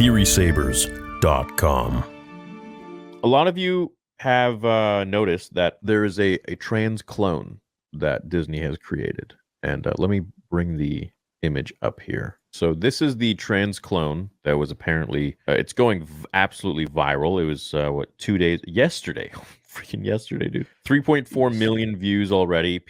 TheorySabers.com. A lot of you have noticed that there is a trans clone that Disney has created. And let me bring the image up here. So this is the trans clone that was apparently, it's going absolutely viral. It was, 2 days, yesterday. Freaking yesterday, dude. 3.4 million views already.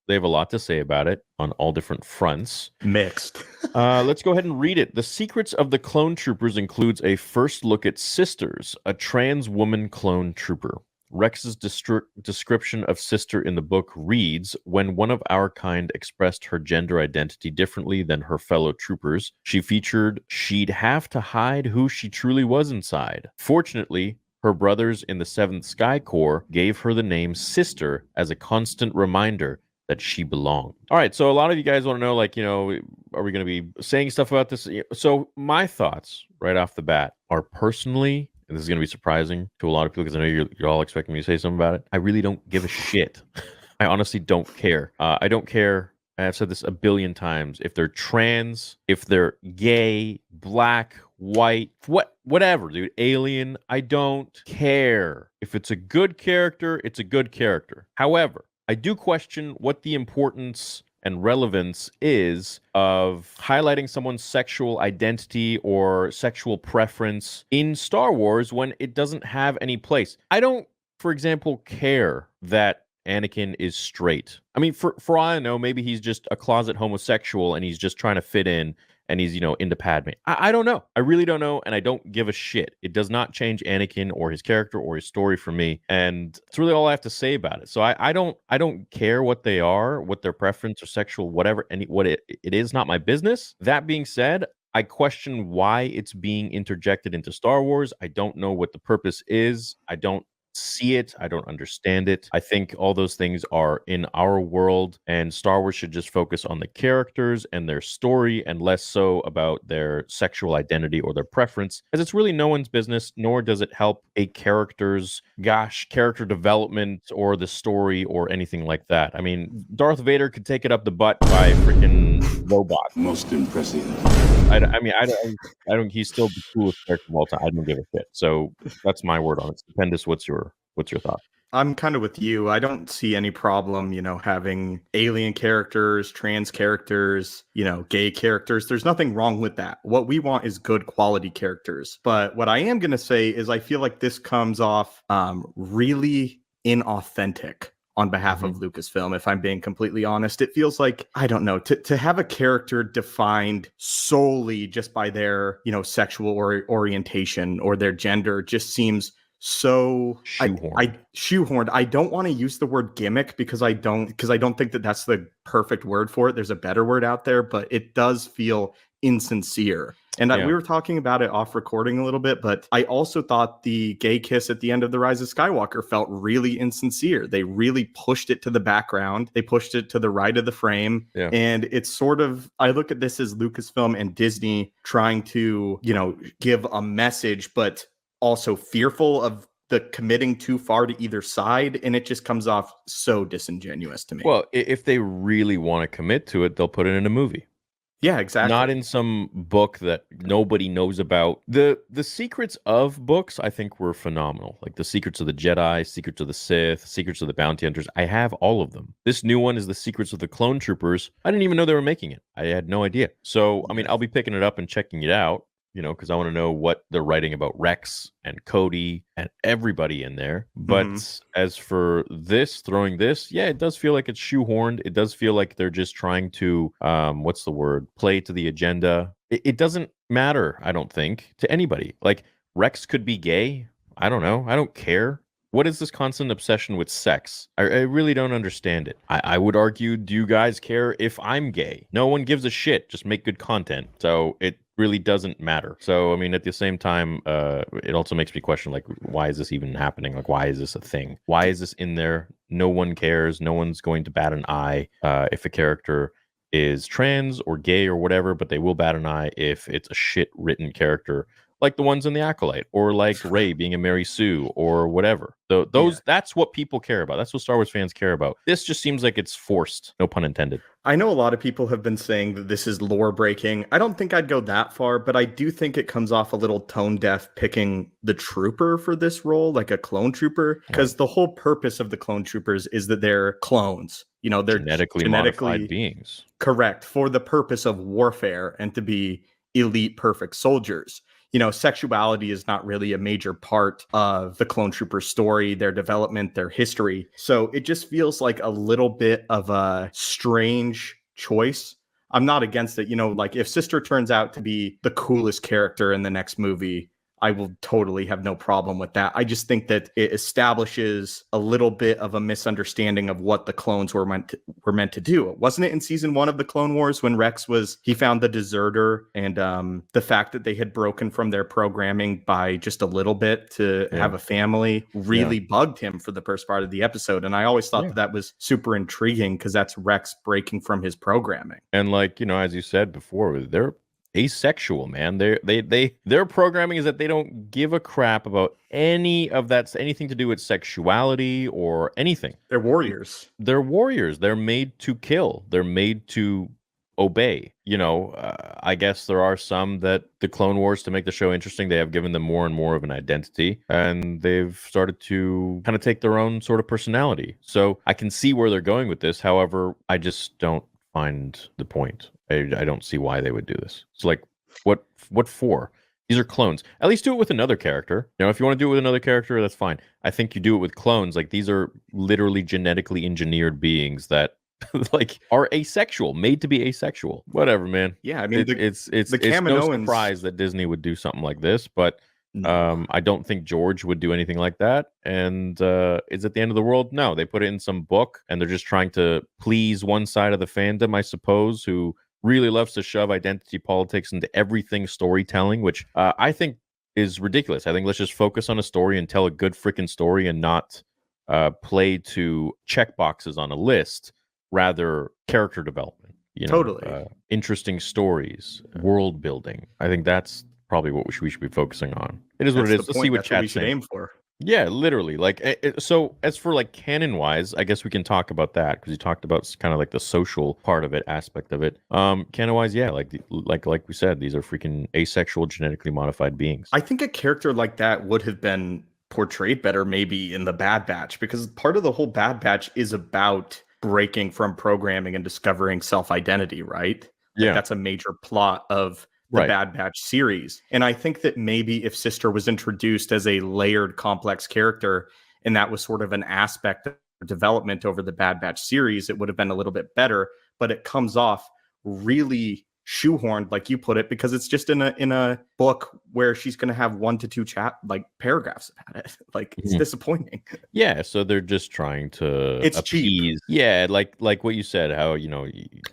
They have a lot to say about it on all different fronts. Mixed. Let's go ahead and read it. The secrets of the clone troopers includes a first look at Sisters, a trans woman clone trooper. Rex's description of Sister in the book reads, when one of our kind expressed her gender identity differently than her fellow troopers, she featured she'd have to hide who she truly was inside. Fortunately, her brothers in the 7th Sky Corps gave her the name Sister as a constant reminder that she belonged. All right, so a lot of you guys want to know, like, are we going to be saying stuff about this? So my thoughts right off the bat are personally, and this is going to be surprising to a lot of people because I know you're all expecting me to say something about it. I really don't give a shit. I honestly don't care. I don't care. I've said this a billion times. If they're trans, if they're gay, black, white, whatever, dude, alien, I don't care. If it's a good character, it's a good character. However, I do question what the importance and relevance is of highlighting someone's sexual identity or sexual preference in Star Wars when it doesn't have any place. I don't, for example, care that Anakin is straight. I mean, for all I know, maybe he's just a closet homosexual and he's just trying to fit in and he's, into Padme. I don't know. I really don't know, and I don't give a shit. It does not change Anakin or his character or his story for me, and it's really all I have to say about it. So I don't care what they are, what their preference or sexual whatever, what it is, not my business. That being said, I question why it's being interjected into Star Wars. I don't know what the purpose is. I don't see it. I don't understand it. I think all those things are in our world, and Star Wars should just focus on the characters and their story and less so about their sexual identity or their preference, as it's really no one's business, nor does it help a character's character development or the story or anything like that. I mean, Darth Vader could take it up the butt by freaking robot. Most impressive. I don't. He's still the coolest character of all time. I don't give a shit. So that's my word on it. Stupendous. What's your thought? I'm kind of with you. I don't see any problem, having alien characters, trans characters, gay characters. There's nothing wrong with that. What we want is good quality characters. But what I am going to say is I feel like this comes off really inauthentic on behalf of Lucasfilm. If I'm being completely honest, it feels like, I don't know, to have a character defined solely just by their, sexual orientation or their gender just seems so shoehorned. I don't want to use the word gimmick because I don't think that that's the perfect word for it. There's a better word out there, but it does feel insincere. And we were talking about it off recording a little bit, but I also thought the gay kiss at the end of The Rise of Skywalker felt really insincere. They really pushed it to the background. They pushed it to the right of the frame. Yeah. And it's sort of, I look at this as Lucasfilm and Disney trying to, give a message, but also fearful of the committing too far to either side. And it just comes off so disingenuous to me. Well, if they really want to commit to it, they'll put it in a movie. Yeah, exactly. Not in some book that nobody knows about. The secrets of books, I think, were phenomenal. Like the Secrets of the Jedi, Secrets of the Sith, Secrets of the Bounty Hunters. I have all of them. This new one is the Secrets of the Clone Troopers. I didn't even know they were making it. I had no idea. So, I mean, I'll be picking it up and checking it out, because I want to know what they're writing about Rex and Cody and everybody in there. But as for throwing this, yeah, it does feel like it's shoehorned. It does feel like they're just trying to, play to the agenda. It doesn't matter, I don't think, to anybody. Like, Rex could be gay. I don't know. I don't care. What is this constant obsession with sex? I really don't understand it. I would argue, do you guys care if I'm gay? No one gives a shit. Just make good content. So it really doesn't matter. So, I mean, at the same time, it also makes me question, like, why is this even happening? Like, why is this a thing? Why is this in there? No one cares. No one's going to bat an eye if a character is trans or gay or whatever, but they will bat an eye if it's a shit written character like the ones in the Acolyte, or like Rey being a Mary Sue, or whatever. That's what people care about. That's what Star Wars fans care about. This just seems like it's forced, no pun intended. I know a lot of people have been saying that this is lore breaking. I don't think I'd go that far, but I do think it comes off a little tone deaf picking the trooper for this role, like a clone trooper, because the whole purpose of the clone troopers is that they're clones. They're genetically modified beings. Correct, for the purpose of warfare and to be elite, perfect soldiers. Sexuality is not really a major part of the clone trooper story, their development, their history. So it just feels like a little bit of a strange choice. I'm not against it. Like if Sister turns out to be the coolest character in the next movie, I will totally have no problem with that. I just think that it establishes a little bit of a misunderstanding of what the clones were meant to do. Wasn't it in season 1 of the Clone Wars when Rex he found the deserter, and the fact that they had broken from their programming by just a little bit to have a family really bugged him for the first part of the episode. And I always thought that was super intriguing because that's Rex breaking from his programming. And as you said before, they're asexual, man. Their programming is that they don't give a crap about anything to do with sexuality or anything. They're warriors. They're made to kill. They're made to obey. I guess there are some that the Clone Wars, to make the show interesting, they have given them more and more of an identity, and they've started to kind of take their own sort of personality. So I can see where they're going with this. However, I just don't find the point. I don't see why they would do this. It's like, what for? These are clones. At least do it with another character. If you want to do it with another character, that's fine. I think you do it with clones. Like, these are literally genetically engineered beings that are asexual, made to be asexual. Whatever, man. Yeah, I mean, it's no surprise that Disney would do something like this, but I don't think George would do anything like that. And is it the end of the world? No, they put it in some book, and they're just trying to please one side of the fandom, I suppose, who really loves to shove identity politics into everything storytelling, which I think is ridiculous. I think let's just focus on a story and tell a good freaking story, and not play to check boxes on a list, rather character development. Totally. Interesting stories, world building. I think that's probably what we should be focusing on. It is what it is. Let's see what chat should aim for. Yeah, literally. So as for canon wise, I guess we can talk about that, because you talked about kind of like the social part of it, aspect of it. Canon wise, yeah, like we said, these are freaking asexual, genetically modified beings. I think a character like that would have been portrayed better maybe in the Bad Batch, because part of the whole Bad Batch is about breaking from programming and discovering self-identity, right? That's a major plot of the Bad Batch series. And I think that maybe if Sister was introduced as a layered, complex character, and that was sort of an aspect of development over the Bad Batch series, it would have been a little bit better. But it comes off really shoehorned, like you put it, because it's just in a book where she's going to have 1 to 2 paragraphs about it. It's disappointing. Yeah, so they're just trying to appease. Cheap. Yeah, like what you said, how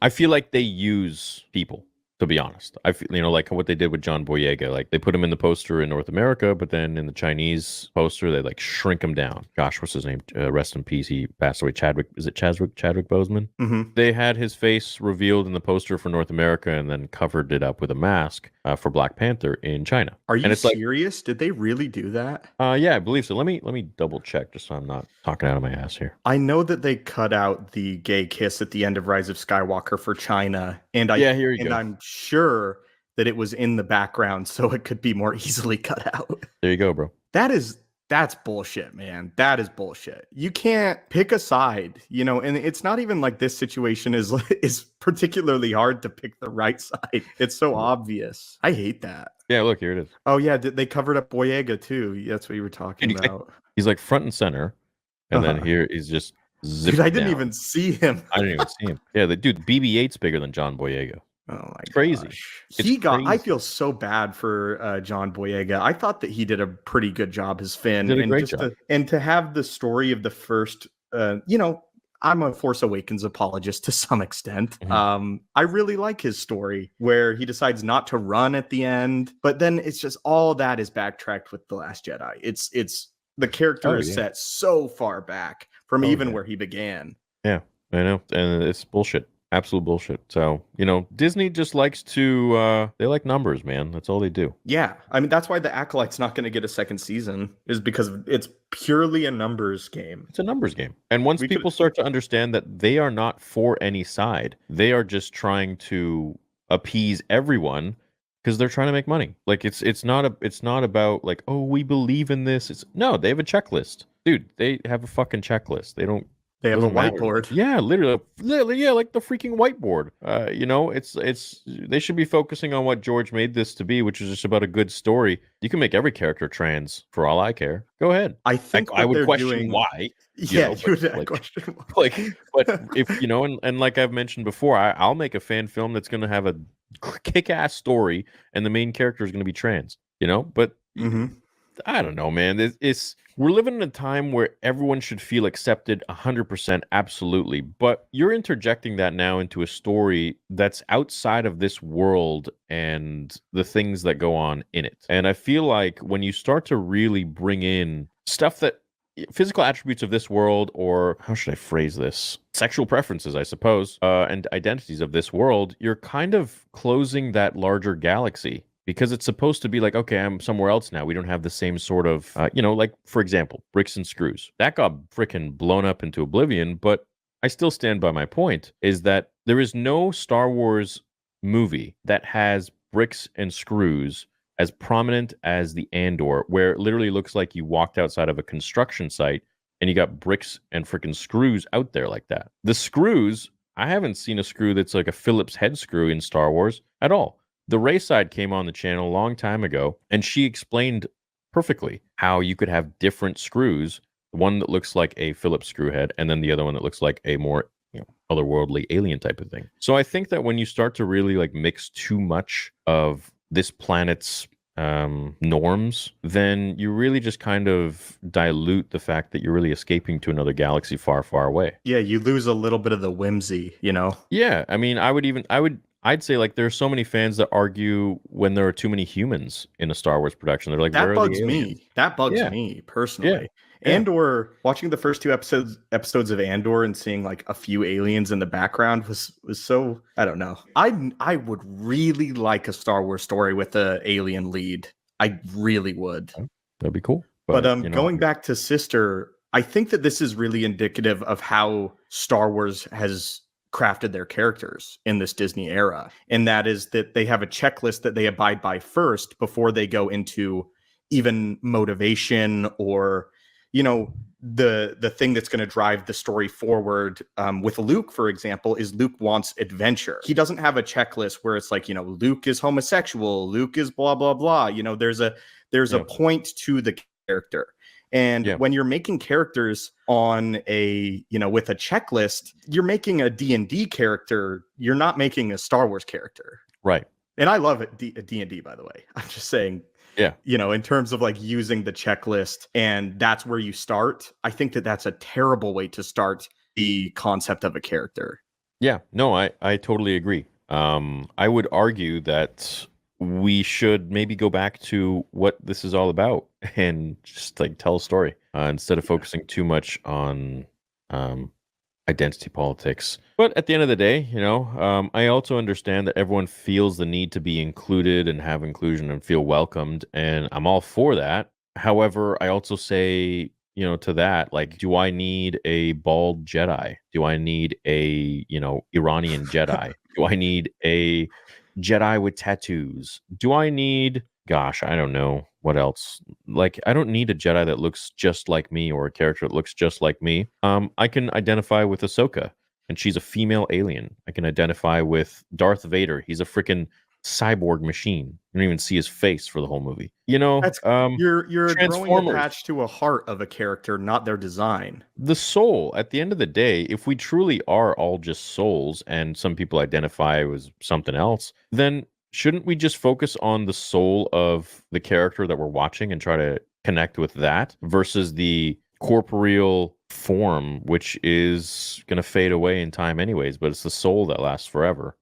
I feel like they use people. To be honest, I feel, like what they did with John Boyega. Like, they put him in the poster in North America, but then in the Chinese poster, they shrink him down. Gosh, what's his name? Rest in peace. He passed away. Chadwick Boseman? Mm-hmm. They had his face revealed in the poster for North America, and then covered it up with a mask for Black Panther in China. Are you serious? Did they really do that? Yeah, I believe so. Let me double check, just so I'm not talking out of my ass here. I know that they cut out the gay kiss at the end of Rise of Skywalker for China, and here you go. I'm sure that it was in the background so it could be more easily cut out. There you go, bro. That's bullshit, man. That is bullshit. You can't pick a side, and it's not even like this situation is particularly hard to pick the right side. It's so obvious. I hate that. Yeah, look, here it is. Oh yeah, they covered up Boyega too. That's what you were talking about. He's front and center, and then here he's just zipped. Dude, I didn't even see him. I didn't even see him. Yeah, dude, BB-8's bigger than John Boyega. Oh my gosh. Crazy. I feel so bad for John Boyega. I thought that he did a pretty good job as Finn. Did a great job. To have the story of the first, I'm a Force Awakens apologist to some extent. Mm-hmm. I really like his story where he decides not to run at the end, but then it's just all that is backtracked with The Last Jedi. It's the character is set so far back from even where he began. Yeah, I know. And it's bullshit. Absolute bullshit. So, Disney just likes to they like numbers, man. That's all they do. Yeah, I mean that's why the Acolyte's not going to get a second season is because it's purely a numbers game. It's a numbers game. And once We could people start to understand that they are not for any side, they are just trying to appease everyone because they're trying to make money. Like it's not about like, oh, we believe in this. It's no, they have a checklist. Dude, they have a fucking checklist. They don't they have a doesn't matter. whiteboard. Yeah, literally, yeah, like the freaking whiteboard. It's they should be focusing on what George made this to be, which is just about a good story. You can make every character trans for all I care. Go ahead. I think I what would they're question doing. why. Yeah, you would like, question why. like, but if and like I've mentioned before, I'll make a fan film that's going to have a kick-ass story, and the main character is going to be trans. But Mhm. I don't know, man. We're living in a time where everyone should feel accepted 100%, absolutely. But you're interjecting that now into a story that's outside of this world and the things that go on in it. And I feel like when you start to really bring in stuff that physical attributes of this world, or how should I phrase this? Sexual preferences, I suppose, and identities of this world, you're kind of closing that larger galaxy. Because it's supposed to be like, okay, I'm somewhere else now. We don't have the same sort of, like, for example, bricks and screws. That got freaking blown up into oblivion, but I still stand by my point, is that there is no Star Wars movie that has bricks and screws as prominent as the Andor, where it literally looks like you walked outside of a construction site and you got bricks and freaking screws out there like that. The screws, I haven't seen a screw that's like a Phillips head screw in Star Wars at all. The Ray side came on the channel a long time ago, and she explained perfectly how you could have different screws, one that looks like a Phillips screw head, and then the other one that looks like a more otherworldly alien type of thing. So I think that when you start to really like mix too much of this planet's norms, then you really just kind of dilute the fact that you're really escaping to another galaxy far, far away. Yeah, you lose a little bit of the whimsy, Yeah, I mean, I'd say like there's so many fans that argue when there are too many humans in a Star Wars production. They're like, where That are bugs the aliens? me. That bugs Yeah. me Yeah. personally. Yeah. Andor, watching the first two episodes of Andor and seeing like a few aliens in the background was so, I don't know. I would really like a Star Wars story with a alien lead. I really would. That'd be cool. But going back to Sister, I think that this is really indicative of how Star Wars has crafted their characters in this Disney era. And that is that they have a checklist that they abide by first before they go into even motivation or, the thing that's going to drive the story forward. With Luke, for example, is Luke wants adventure. He doesn't have a checklist where it's like, Luke is homosexual, Luke is blah, blah, blah. There's a point to the character. And when you're making characters on with a checklist, you're making a D&D character. You're not making a Star Wars character. Right. And I love it, D&D, by the way. I'm just saying, in terms of like using the checklist and that's where you start. I think that that's a terrible way to start the concept of a character. Yeah, no, I totally agree. I would argue that we should maybe go back to what this is all about and just like tell a story instead of focusing too much on identity politics. But at the end of the day, I also understand that everyone feels the need to be included and have inclusion and feel welcomed, and I'm all for that. However, I also say, to that, like, do I need a bald Jedi? Do I need a, Iranian Jedi? Do I need a Jedi with tattoos? Do I need, gosh, I don't know what else. Like, I don't need a Jedi that looks just like me or a character that looks just like me. I can identify with Ahsoka, and she's a female alien. I can identify with Darth Vader. He's a freaking cyborg machine. You don't even see his face for the whole movie. That's you're growing Transformers. attached to a heart of a character, not their design. The soul, at the end of the day, if we truly are all just souls and some people identify as something else, then shouldn't we just focus on the soul of the character that we're watching and try to connect with that versus the corporeal form, which is going to fade away in time anyways, but it's the soul that lasts forever.